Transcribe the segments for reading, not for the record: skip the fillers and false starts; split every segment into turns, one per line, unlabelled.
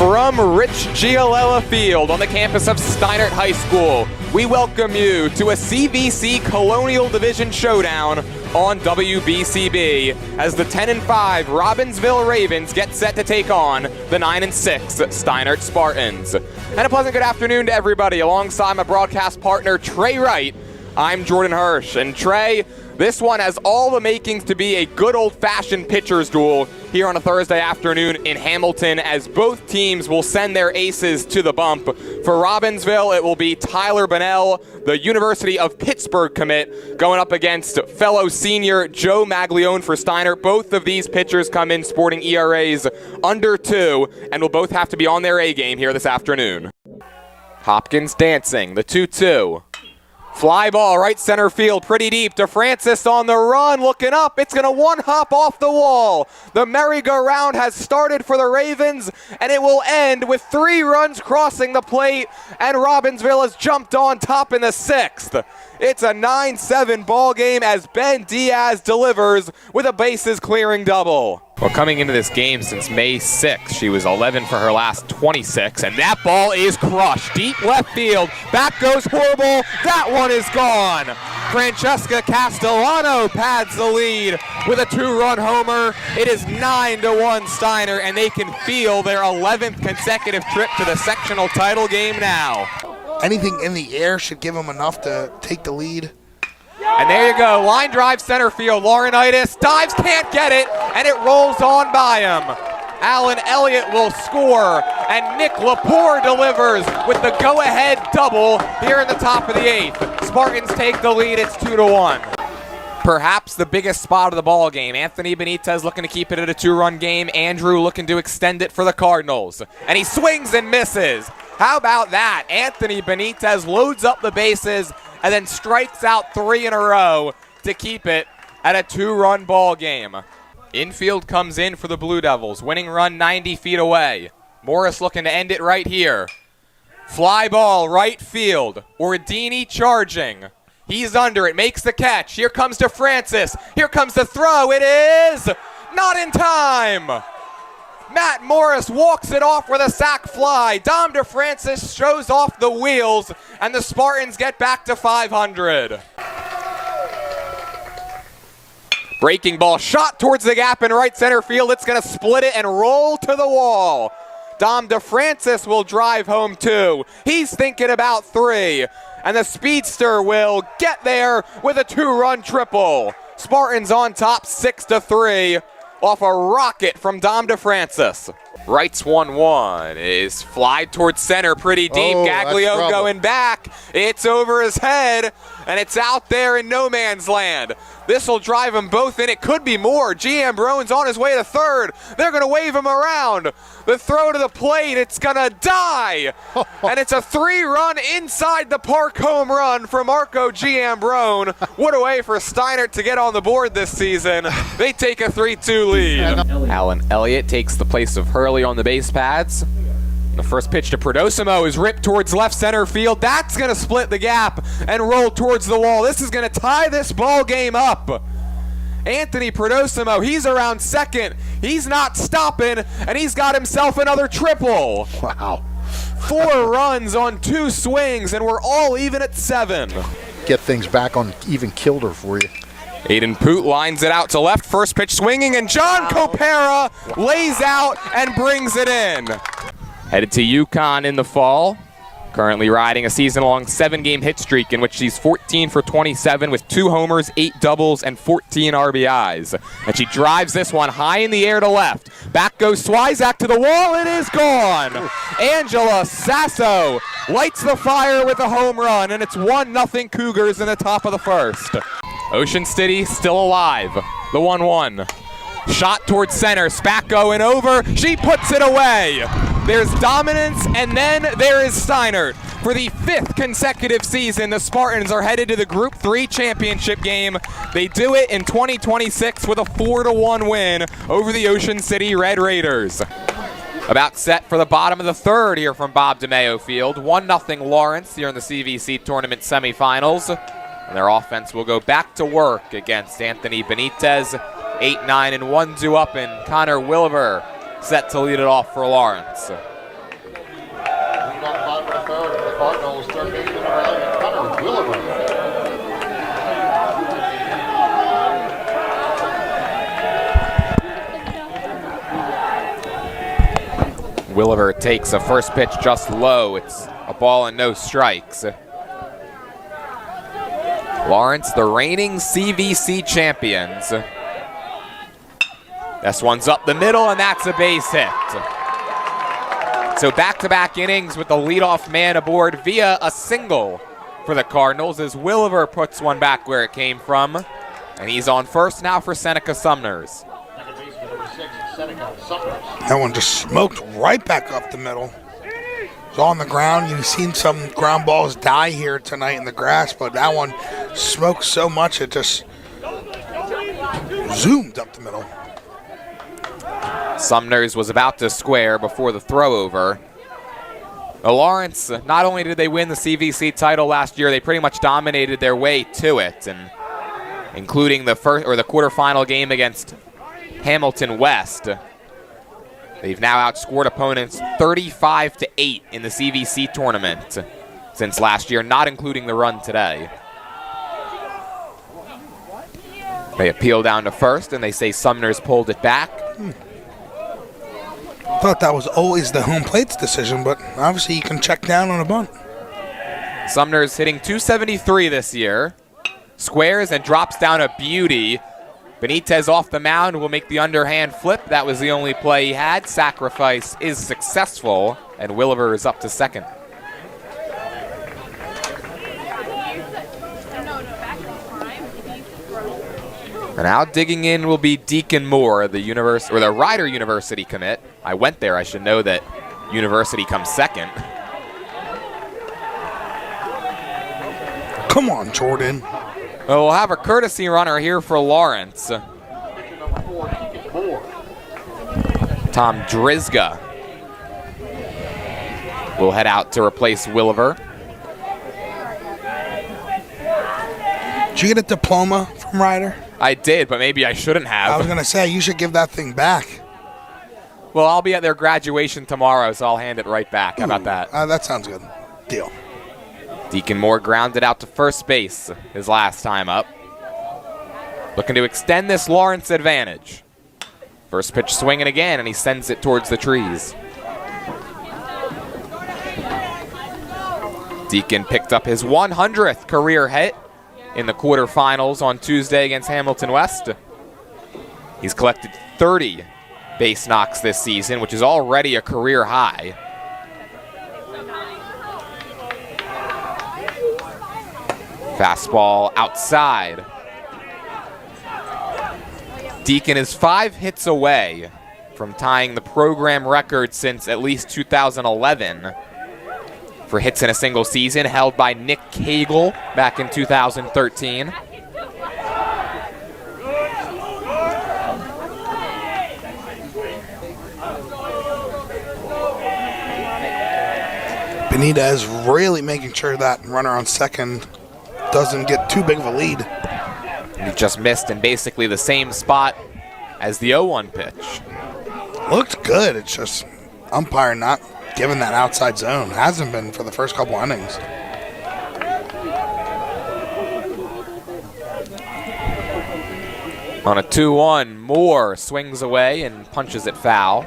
From Rich Gialella Field on the campus of Steinert High School, we welcome you to a CVC Colonial Division showdown on WBCB as the 10-5 Robbinsville Ravens get set to take on the 9-6 Steinert Spartans. And a pleasant good afternoon to everybody. Alongside my broadcast partner Trey Wright, I'm Jordan Hirsh. And Trey, this one has all the makings to be a good old-fashioned pitcher's duel here on a Thursday afternoon in Hamilton, as both teams will send their aces to the bump. For Robbinsville, it will be Tyler Bunnell, the University of Pittsburgh commit, going up against fellow senior Joe Maglione for Steinert. Both of these pitchers come in sporting ERAs under 2 and will both have to be on their A game here this afternoon. Hopkins dancing, the 2-2. Fly ball, right center field, pretty deep. DeFrancis on the run, looking up. It's going to one-hop off the wall. The merry-go-round has started for the Ravens, and it will end with 3 runs crossing the plate, and Robbinsville has jumped on top in the 6th. It's a 9-7 ball game as Ben Diaz delivers with a bases-clearing double. Well, coming into this game since May 6th, she was 11 for her last 26, and that ball is crushed. Deep left field, back goes Horrible, that one is gone. Francesca Castellano pads the lead with a 2-run homer. It is 9-1 Steinert, and they can feel their 11th consecutive trip to the sectional title game now.
Anything in the air should give them enough to take the lead.
And there you go, line drive center field. Laurinaitis dives, can't get it, and it rolls on by him. Alan Elliott will score, and Nick Lepore delivers with the go-ahead double here in the top of the 8th. Spartans take the lead, it's 2-1. Perhaps the biggest spot of the ball game. Anthony Benitez looking to keep it at a 2-run game. Andrew looking to extend it for the Cardinals. And he swings and misses. How about that? Anthony Benitez loads up the bases and then strikes out 3 in a row to keep it at a 2-run ball game. Infield comes in for the Blue Devils. Winning run 90 feet away. Morris looking to end it right here. Fly ball, right field. Ordini charging. He's under it, makes the catch. Here comes DeFrancis. Here comes the throw. It is not in time. Matt Morris walks it off with a sac fly. Dom DeFrancis shows off the wheels, and the Spartans get back to 500. Breaking ball shot towards the gap in right center field. It's going to split it and roll to the wall. Dom DeFrancis will drive home 2. He's thinking about 3. And the speedster will get there with a 2-run triple. Spartans on top 6-3 off a rocket from Dom DeFrancis. Rights 1-1 is fly towards center pretty deep. Gaglio going back. It's over his head, and it's out there in no man's land. This will drive them both in. It could be more. GM Brown's on his way to third. They're going to wave him around. The throw to the plate, it's going to die. And it's a 3-run inside the park home run for Marco Giambrone. What a way for Steinert to get on the board this season. They take a 3-2 lead. Alan Elliott takes the place of Hurley on the base pads. The first pitch to Prodosimo is ripped towards left center field. That's going to split the gap and roll towards the wall. This is going to tie this ball game up. Anthony Prodosimo, he's around second. He's not stopping, and he's got himself another triple.
Wow.
4 runs on 2 swings, and we're all even at 7.
Get things back on even kilter for you.
Aiden Poot lines it out to left. First pitch swinging, and John Copera lays out and brings it in. Headed to UConn in the fall. Currently riding a season-long 7-game hit streak in which she's 14 for 27 with 2 homers, 8 doubles, and 14 RBIs. And she drives this one high in the air to left. Back goes Swyzak to the wall. It is gone. Angela Sasso lights the fire with a home run, and it's 1-0 Cougars in the top of the first. Ocean City still alive. The 1-1. Shot towards center. Spack going over. She puts it away. There's dominance, and then there is Steinert. For the 5th consecutive season, the Spartans are headed to the Group 3 championship game. They do it in 2026 with a 4-1 win over the Ocean City Red Raiders. About set for the bottom of the 3rd here from Bob DeMeo Field. 1-0 Lawrence here in the CVC tournament semifinals. And their offense will go back to work against Anthony Benitez. 8-9 and 1-2 up, and Connor Williver set to lead it off for Lawrence. Williver takes a first pitch just low. It's a ball and no strikes. Lawrence, the reigning CVC champions. This one's up the middle, and that's a base hit. So back-to-back innings with the leadoff man aboard via a single for the Cardinals as Williver puts one back where it came from. And he's on first now for Seneca Sumners.
That one just smoked right back up the middle. It's on the ground. You've seen some ground balls die here tonight in the grass, but that one smoked so much it just zoomed up the middle.
Sumners was about to square before the throw over. Lawrence, not only did they win the CVC title last year, they pretty much dominated their way to it, and including the quarterfinal game against Hamilton West. They've now outscored opponents 35-8 in the CVC tournament since last year, not including the run today. They appeal down to first, and they say Sumners pulled it back.
Thought that was always the home plate's decision, but obviously you can check down on a bunt.
Sumners hitting .273 this year. Squares and drops down a beauty. Benitez off the mound will make the underhand flip. That was the only play he had. Sacrifice is successful, and Williver is up to second. And now digging in will be Deacon Moore, the Rider University commit. I went there. I should know that University comes second.
Come on, Jordan.
Well, we'll have a courtesy runner here for Lawrence. Tom Drizga will head out to replace Williver.
Did you get a diploma from Ryder?
I did, but maybe I shouldn't have.
I was going to say, you should give that thing back.
Well, I'll be at their graduation tomorrow, so I'll hand it right back. How about that?
That sounds good. Deal.
Deacon Moore grounded out to first base his last time up. Looking to extend this Lawrence advantage. First pitch swinging again, and he sends it towards the trees. Deacon picked up his 100th career hit in the quarterfinals on Tuesday against Hamilton West. He's collected 30 base knocks this season, which is already a career high. Fastball outside. Deacon is 5 hits away from tying the program record since at least 2011 for hits in a single season, held by Nick Cagle back in 2013.
Benitez really making sure that runner on second doesn't get too big of a lead.
He just missed in basically the same spot as the 0-1 pitch.
Looked good. It's just umpire not giving that outside zone. Hasn't been for the first couple innings.
On a 2-1, Moore swings away and punches it foul.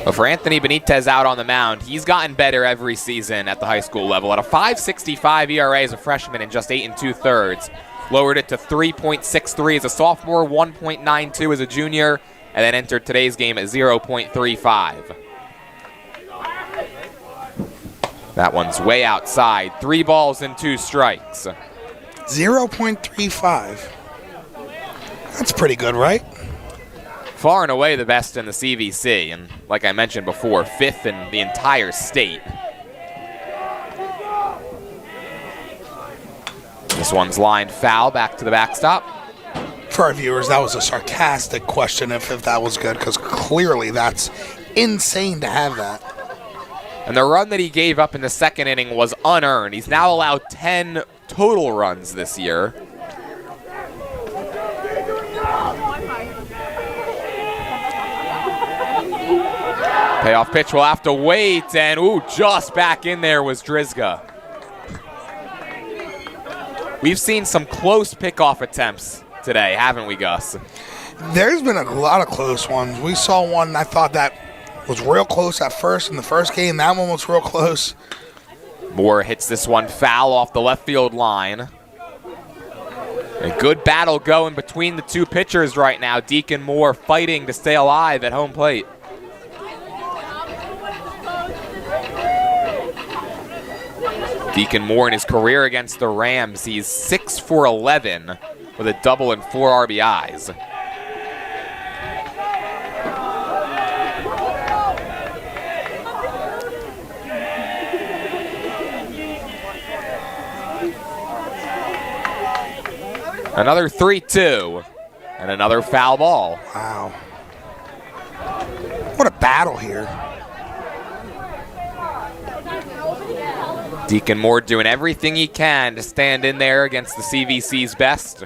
But for Anthony Benitez out on the mound, he's gotten better every season at the high school level. At a .565 ERA as a freshman in just 8 2/3. Lowered it to 3.63 as a sophomore, 1.92 as a junior, and then entered today's game at 0.35. That one's way outside. 3 balls and 2 strikes.
0.35. That's pretty good, right?
Far and away the best in the CVC, and like I mentioned before, 5th in the entire state. This one's lined foul back to the backstop.
For our viewers, that was a sarcastic question if that was good, because clearly that's insane to have that.
And the run that he gave up in the second inning was unearned. He's now allowed 10 total runs this year. Payoff pitch will have to wait, and just back in there was Drizga. We've seen some close pickoff attempts today, haven't we, Gus?
There's been a lot of close ones. We saw one I thought that was real close at first in the first game. That one was real close.
Moore hits this one foul off the left field line. A good battle going between the two pitchers right now. Deacon Moore fighting to stay alive at home plate. Deacon Moore in his career against the Rams, he's 6 for 11 with a double and 4 RBIs. Another 3-2 and another foul ball.
Wow. What a battle here.
Deacon Moore doing everything he can to stand in there against the CVC's best.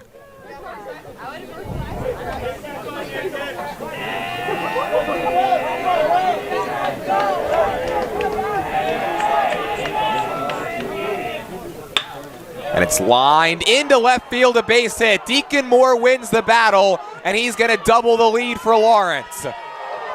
And it's lined into left field, a base hit. Deacon Moore wins the battle, and he's going to double the lead for Lawrence.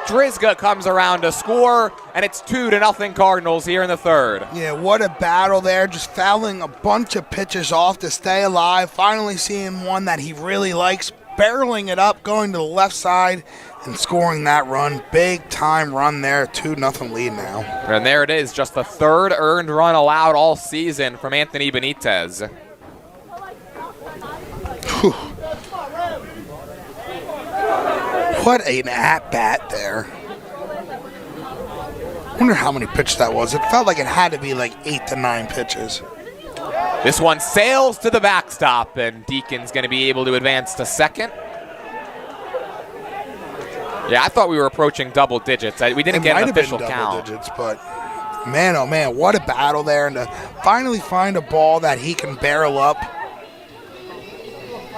Drizga comes around to score, and it's 2-0 Cardinals here in the third.
Yeah, what a battle there. Just fouling a bunch of pitches off to stay alive. Finally seeing one that he really likes, barreling it up, going to the left side, and scoring that run. Big time run there, 2-0 lead now.
And there it is, just the third earned run allowed all season from Anthony Benitez.
Whew. What an at-bat there. Wonder how many pitches that was. It felt like it had to be like 8 to 9 pitches.
This one sails to the backstop, and Deacon's going to be able to advance to second. Yeah, I thought we were approaching double digits. We didn't get an official count.
Digits, but man, oh man, what a battle there. And to finally find a ball that he can barrel up.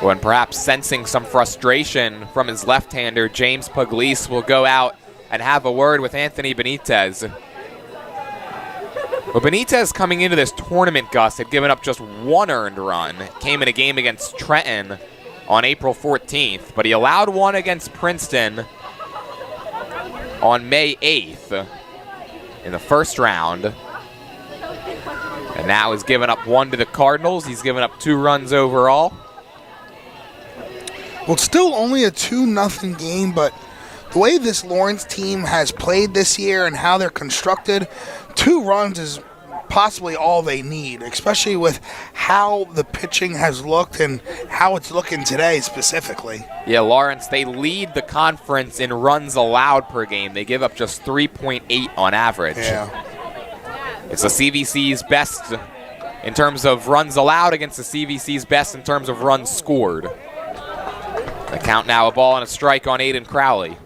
When perhaps sensing some frustration from his left-hander, James Pugliese will go out and have a word with Anthony Benitez. Well, Benitez coming into this tournament, Gus, had given up just 1 earned run. Came in a game against Trenton on April 14th, but he allowed 1 against Princeton on May 8th in the first round. And now he's given up 1 to the Cardinals. He's given up 2 runs overall.
Well, it's still only a 2-0 game, but the way this Lawrence team has played this year and how they're constructed, 2 runs is possibly all they need, especially with how the pitching has looked and how it's looking today specifically.
Yeah, Lawrence, they lead the conference in runs allowed per game. They give up just 3.8 on average.
Yeah.
It's the CVC's best in terms of runs allowed against the CVC's best in terms of runs scored. The count now, a ball and a strike on Aiden Crowley.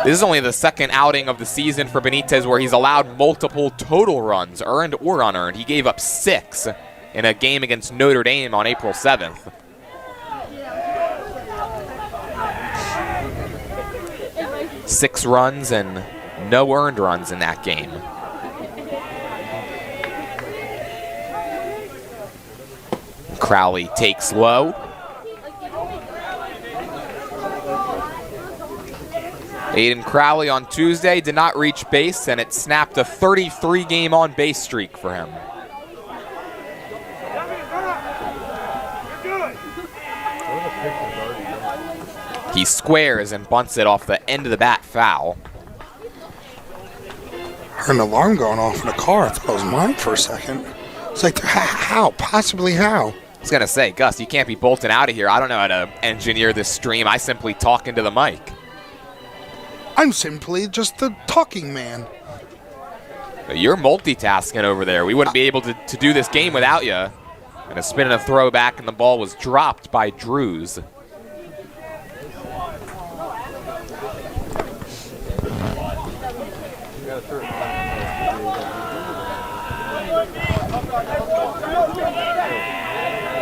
This is only the second outing of the season for Benitez where he's allowed multiple total runs, earned or unearned. He gave up 6 in a game against Notre Dame on April 7th. Six runs and no earned runs in that game. Crowley takes low. Aiden Crowley on Tuesday did not reach base, and it snapped a 33-game on-base streak for him. He squares and bunts it off the end of the bat foul.
I heard an alarm going off in the car. I thought it was mine for a second. It's like, how? Possibly how?
I was going to say, Gus, you can't be bolting out of here. I don't know how to engineer this stream. I simply talk into the mic.
I'm simply just the talking man.
You're multitasking over there. We wouldn't be able to do this game without you. And a spin and a throw back, and the ball was dropped by Drews.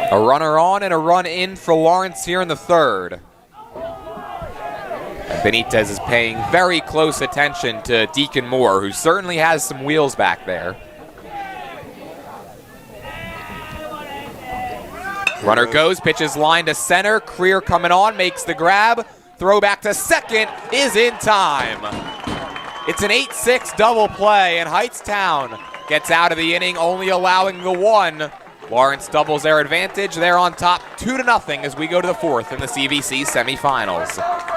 A runner on and a run in for Lawrence here in the third. And Benitez is paying very close attention to Deacon Moore, who certainly has some wheels back there. Runner goes, pitches line to center. Creer coming on, makes the grab. Throw back to second is in time. It's an 8-6 double play, and Hightstown gets out of the inning, only allowing the one. Lawrence doubles their advantage. They're on top 2-0 as we go to the fourth in the CVC semifinals.